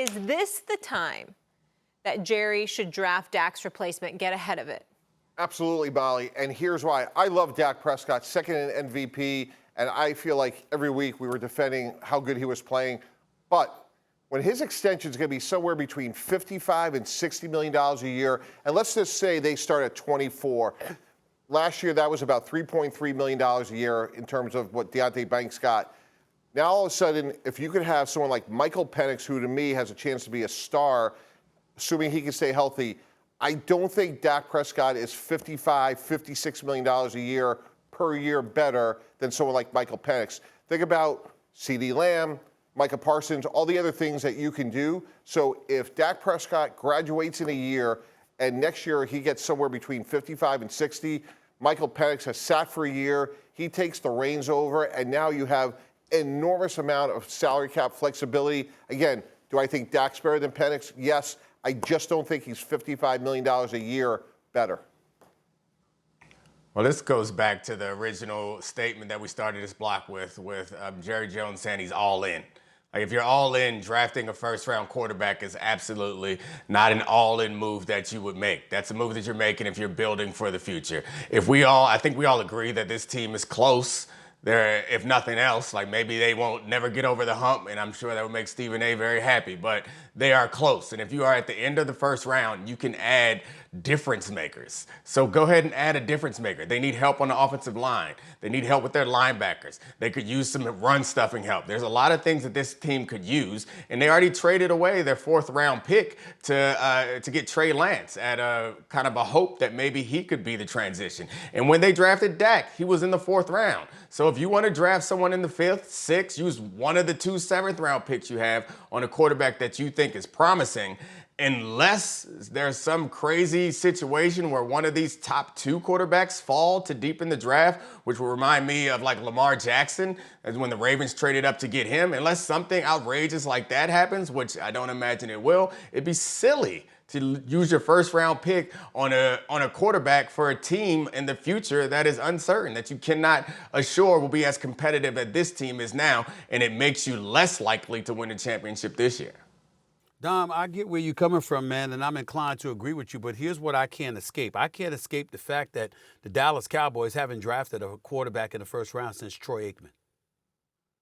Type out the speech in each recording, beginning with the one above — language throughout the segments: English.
Is this the time that Jerry should draft Dak's replacement, get ahead of it? Absolutely, Molly. And here's why. I love Dak Prescott, second in MVP, and I feel like every week we were defending how good he was playing. But when his extension is going to be somewhere between $55 and $60 million a year, and let's just say they start at 24. Last year, that was about $3.3 million a year in terms of what Deontay Banks got. Now, all of a sudden, if you could have someone like Michael Penix, who to me has a chance to be a star, assuming he can stay healthy, I don't think Dak Prescott is $55, $56 million a year per year better than someone like Michael Penix. Think about CeeDee Lamb, Micah Parsons, all the other things that you can do. So if Dak Prescott graduates in a year and next year he gets somewhere between 55 and 60, Michael Penix has sat for a year, he takes the reins over, and now you have enormous amount of salary cap flexibility. Again, do I think Dak's better than Penix? Yes. I just don't think he's $55 million a year better. Well, this goes back to the original statement that we started this block with Jerry Jones saying he's all in. Like, if you're all in, drafting a first-round quarterback is absolutely not an all-in move that you would make. That's a move that you're making if you're building for the future. I think we all agree that this team is close. If nothing else, like maybe they won't never get over the hump, and I'm sure that would make Stephen A. very happy, but they are close. And if you are at the end of the first round, you can add difference makers. So go ahead and add a difference maker. They need help on the offensive line. They need help with their linebackers. They could use some run stuffing help. There's a lot of things that this team could use, and they already traded away their fourth-round pick to get Trey Lance at a kind of a hope that maybe he could be the transition. And when they drafted Dak, he was in the fourth round. So if you want to draft someone in the fifth, sixth, use one of the 2 seventh-round picks you have on a quarterback that you think is promising, unless there's some crazy situation where one of these top 2 quarterbacks fall to deep in the draft, which will remind me of like Lamar Jackson, as when the Ravens traded up to get him. Unless something outrageous like that happens, which I don't imagine it will, it'd be silly to use your first-round pick on a quarterback for a team in the future that is uncertain, that you cannot assure will be as competitive as this team is now, and it makes you less likely to win a championship this year. Dom, I get where you're coming from, man, and I'm inclined to agree with you, but here's what I can't escape. I can't escape the fact that the Dallas Cowboys haven't drafted a quarterback in the first round since Troy Aikman.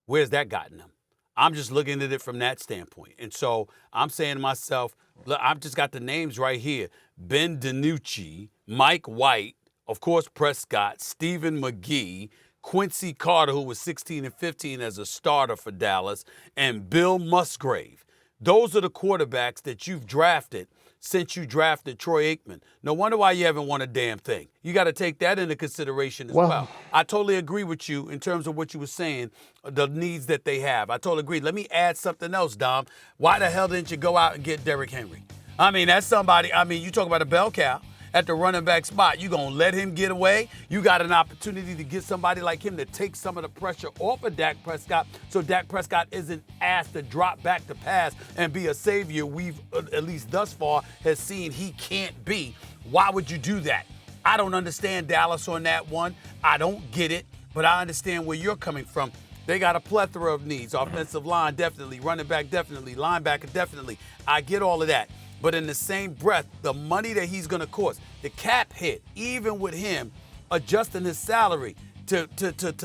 Where's that gotten them? I'm just looking at it from that standpoint. And so I'm saying to myself, look, I've just got the names right here. Ben DiNucci, Mike White, of course Prescott, Stephen McGee, Quincy Carter, who was 16 and 15 as a starter for Dallas, and Bill Musgrave. Those are the quarterbacks that you've drafted since you drafted Troy Aikman. No wonder why you haven't won a damn thing. You got to take that into consideration as well. I totally agree with you in terms of what you were saying, the needs that they have. I totally agree. Let me add something else, Dom. Why the hell didn't you go out and get Derrick Henry? I mean, that's somebody, you talk about a bell cow at the running back spot. You going to let him get away? You got an opportunity to get somebody like him to take some of the pressure off of Dak Prescott so Dak Prescott isn't asked to drop back to pass and be a savior we've, at least thus far, has seen he can't be. Why would you do that? I don't understand Dallas on that one. I don't get it, but I understand where you're coming from. They got a plethora of needs. Offensive line, definitely. Running back, definitely. Linebacker, definitely. I get all of that. But in the same breath, the money that he's going to cost, the cap hit, even with him adjusting his salary to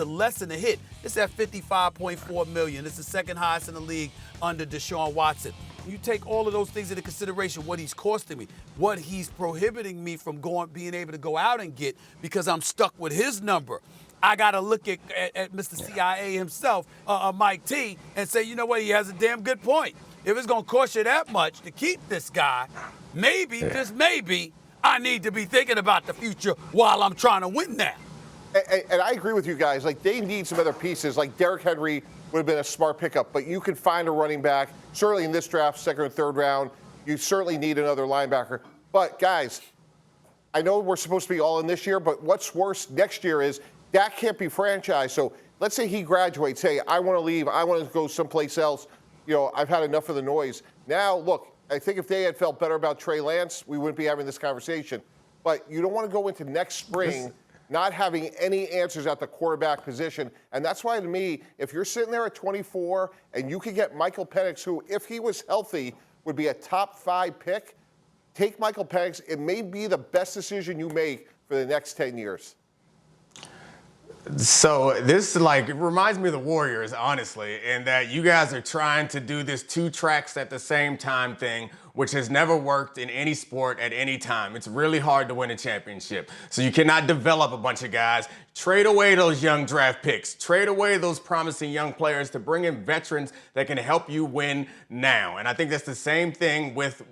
lessen the hit, it's at $55.4 million. It's the second highest in the league under Deshaun Watson. You take all of those things into consideration, what he's costing me, what he's prohibiting me from being able to go out and get because I'm stuck with his number. I got to look at Mr. CIA himself, Mike T, and say, you know what, he has a damn good point. If it's going to cost you that much to keep this guy, maybe, just maybe, I need to be thinking about the future while I'm trying to win now. And I agree with you guys. Like, they need some other pieces. Like, Derrick Henry would have been a smart pickup, but you could find a running back. Certainly in this draft, second or third round, you certainly need another linebacker. But, guys, I know we're supposed to be all in this year, but what's worse next year is Dak can't be franchised. So let's say he graduates. Hey, I want to leave. I want to go someplace else. I've had enough of the noise. Now, look, I think if they had felt better about Trey Lance, we wouldn't be having this conversation. But you don't want to go into next spring not having any answers at the quarterback position. And that's why, to me, if you're sitting there at 24 and you could get Michael Penix, who, if he was healthy, would be a top 5 pick, take Michael Penix. It may be the best decision you make for the next 10 years. So this reminds me of the Warriors, honestly, in that you guys are trying to do this 2 tracks at the same time thing, which has never worked in any sport at any time. It's really hard to win a championship. So you cannot develop a bunch of guys, trade away those young draft picks, trade away those promising young players to bring in veterans that can help you win now. And I think that's the same thing with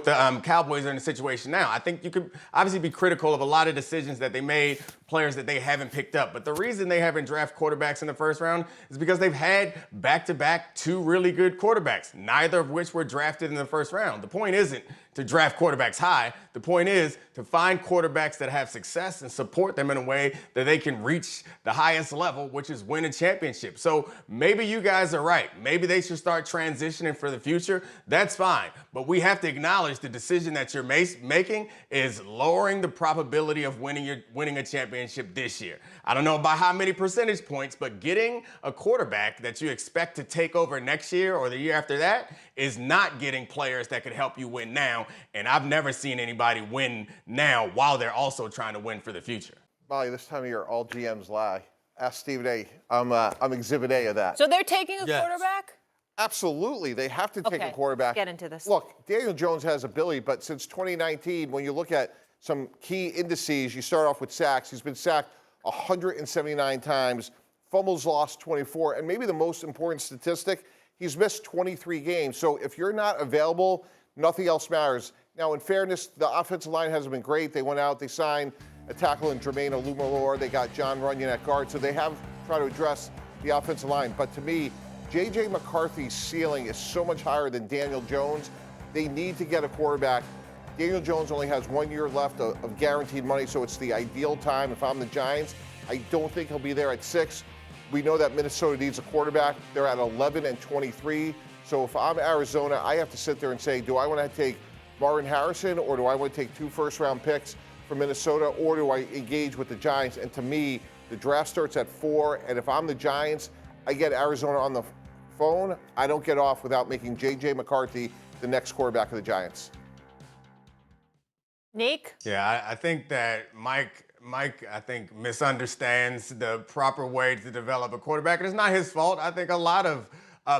the Cowboys are in a situation now. I think you could obviously be critical of a lot of decisions that they made, players that they haven't picked up. But the reason they haven't drafted quarterbacks in the first round is because they've had back-to-back 2 really good quarterbacks, neither of which were drafted in the first round. The point isn't to draft quarterbacks high. The point is to find quarterbacks that have success and support them in a way that they can reach the highest level, which is win a championship. So maybe you guys are right. Maybe they should start transitioning for the future. That's fine. But we have to acknowledge the decision that you're making is lowering the probability of winning a championship this year. I don't know by how many percentage points, but getting a quarterback that you expect to take over next year or the year after that is not getting players that could help you win now. And I've never seen anybody win now while they're also trying to win for the future. Molly, this time of year, all GMs lie. Ask Stephen A. I'm exhibit A of that. So they're taking a Yes. quarterback? Absolutely. They have to take Okay, a quarterback. let's get into this. Look, Daniel Jones has ability, but since 2019, when you look at some key indices, you start off with sacks. He's been sacked 179 times, fumbles lost 24, and maybe the most important statistic, he's missed 23 games. So if you're not available, nothing else matters. Now, in fairness, the offensive line hasn't been great. They went out, they signed a tackle in Jermaine Olumalor. They got John Runyon at guard, so they have tried to address the offensive line. But to me, J.J. McCarthy's ceiling is so much higher than Daniel Jones. They need to get a quarterback. Daniel Jones only has 1 year left of guaranteed money, so it's the ideal time. If I'm the Giants, I don't think he'll be there at 6. We know that Minnesota needs a quarterback. They're at 11 and 23. So if I'm Arizona, I have to sit there and say, do I want to take Marvin Harrison, or do I want to take 2 first-round picks from Minnesota, or do I engage with the Giants? And to me, the draft starts at 4, and if I'm the Giants, I get Arizona on the phone. I don't get off without making J.J. McCarthy the next quarterback of the Giants. Nick? Yeah, I think that Mike, I think, misunderstands the proper way to develop a quarterback. And it's not his fault. I think a lot of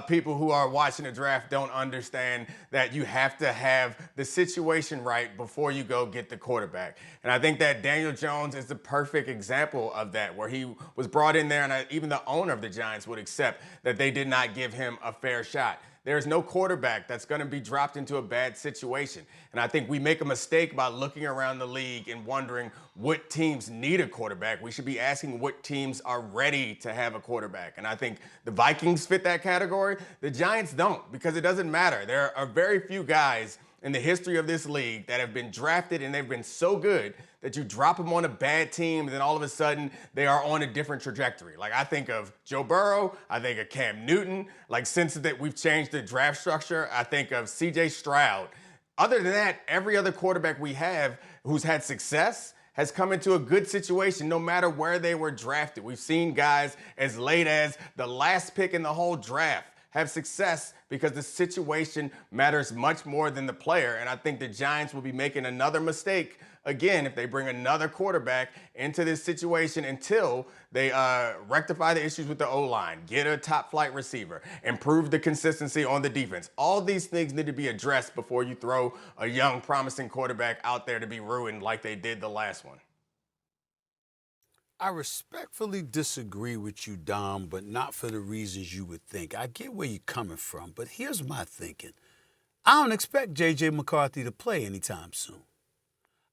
people who are watching the draft don't understand that you have to have the situation right before you go get the quarterback. And I think that Daniel Jones is the perfect example of that, where he was brought in there, and even the owner of the Giants would accept that they did not give him a fair shot. There's no quarterback that's going to be dropped into a bad situation. And I think we make a mistake by looking around the league and wondering what teams need a quarterback. We should be asking what teams are ready to have a quarterback. And I think the Vikings fit that category. The Giants don't, because it doesn't matter. There are very few guys in the history of this league that have been drafted and they've been so good that you drop them on a bad team and then all of a sudden they are on a different trajectory. Like, I think of Joe Burrow, I think of Cam Newton. Like, since that we've changed the draft structure, I think of C.J. Stroud. Other than that, every other quarterback we have who's had success has come into a good situation no matter where they were drafted. We've seen guys as late as the last pick in the whole draft have success because the situation matters much more than the player. And I think the Giants will be making another mistake again if they bring another quarterback into this situation until they rectify the issues with the O-line, get a top-flight receiver, improve the consistency on the defense. All these things need to be addressed before you throw a young, promising quarterback out there to be ruined like they did the last one. I respectfully disagree with you, Dom, but not for the reasons you would think. I get where you're coming from, but here's my thinking. I don't expect J.J. McCarthy to play anytime soon.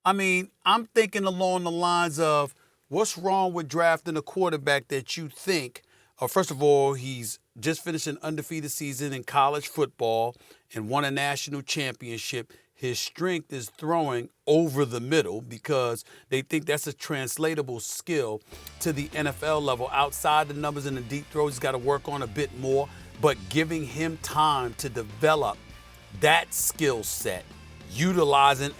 I mean, I'm thinking along the lines of what's wrong with drafting a quarterback that you think, first of all, he's just finished an undefeated season in college football and won a national championship. His strength is throwing over the middle because they think that's a translatable skill to the NFL level. Outside the numbers and the deep throws, he's got to work on a bit more, but giving him time to develop that skill set, utilizing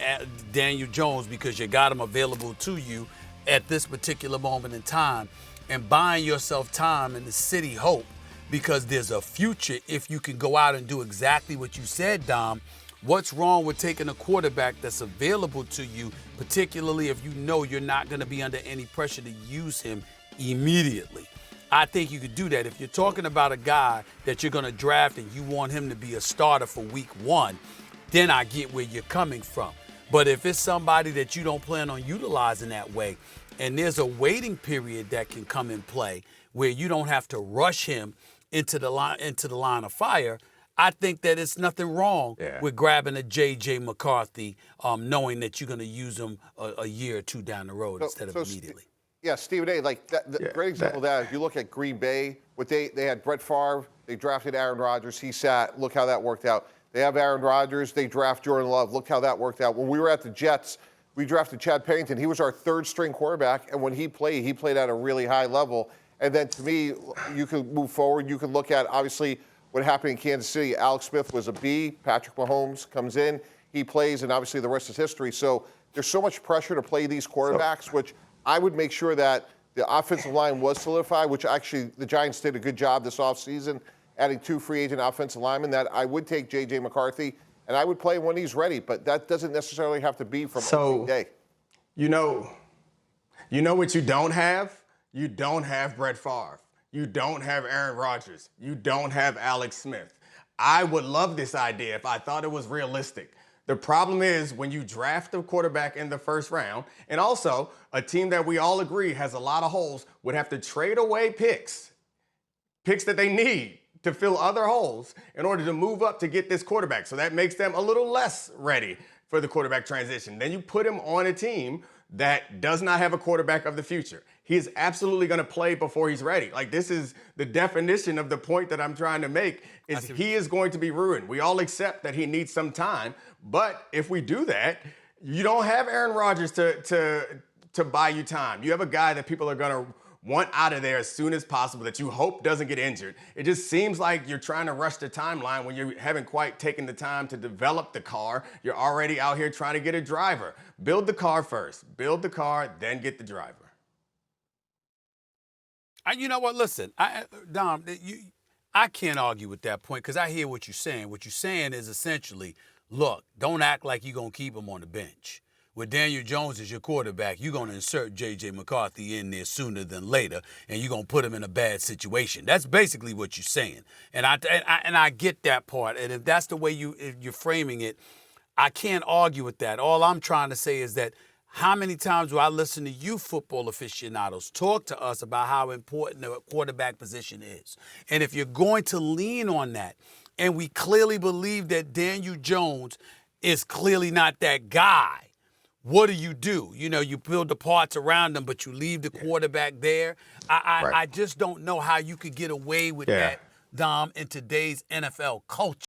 Daniel Jones because you got him available to you at this particular moment in time and buying yourself time in the city hope, because there's a future if you can go out and do exactly what you said, Dom. What's wrong with taking a quarterback that's available to you, particularly if you know you're not going to be under any pressure to use him immediately? I think you could do that. If you're talking about a guy that you're going to draft and you want him to be a starter for week 1, then I get where you're coming from. But if it's somebody that you don't plan on utilizing that way, and there's a waiting period that can come in play where you don't have to rush him into the line of fire, I think that it's nothing wrong with grabbing a J.J. McCarthy, knowing that you're going to use him a year or two down the road instead of immediately. Yeah, Stephen A., like great example of that. If you look at Green Bay, they had Brett Favre, they drafted Aaron Rodgers, he sat. Look how that worked out. They have Aaron Rodgers, they draft Jordan Love. Look how that worked out. When we were at the Jets, we drafted Chad Pennington. He was our third-string quarterback, and when he played at a really high level. And then, to me, you can move forward. You can look at, obviously, what happened in Kansas City. Alex Smith was a B. Patrick Mahomes comes in. He plays, and obviously the rest is history. So there's so much pressure to play these quarterbacks, which I would make sure that the offensive line was solidified, which actually the Giants did a good job this offseason, adding 2 free agent offensive linemen, that I would take J.J. McCarthy, and I would play him when he's ready. But that doesn't necessarily have to be from opening day. You know what you don't have? You don't have Brett Favre. You don't have Aaron Rodgers. You don't have Alex Smith. I would love this idea if I thought it was realistic. The problem is when you draft a quarterback in the first round, and also a team that we all agree has a lot of holes would have to trade away picks that they need to fill other holes in order to move up to get this quarterback. So that makes them a little less ready for the quarterback transition. Then you put him on a team that does not have a quarterback of the future. He is absolutely going to play before he's ready. Like, this is the definition of the point that I'm trying to make, is he is going to be ruined. We all accept that he needs some time, but if we do that, you don't have Aaron Rodgers to buy you time. You have a guy that people are going to want out of there as soon as possible, that you hope doesn't get injured. It just seems like you're trying to rush the timeline when you haven't quite taken the time to develop the car. You're already out here trying to get a driver. Build the car first. Build the car, then get the driver. You know what? Listen, Dom, I can't argue with that point because I hear what you're saying. What you're saying is essentially, look, don't act like you're going to keep him on the bench. With Daniel Jones as your quarterback, you're going to insert J.J. McCarthy in there sooner than later, and you're going to put him in a bad situation. That's basically what you're saying. And I get that part. And if that's the way you're framing it, I can't argue with that. All I'm trying to say is that how many times do I listen to you football aficionados talk to us about how important the quarterback position is? And if you're going to lean on that, and we clearly believe that Daniel Jones is clearly not that guy, what do? You know, you build the parts around him, but you leave the quarterback there. I just don't know how you could get away with that, Dom, in today's NFL culture.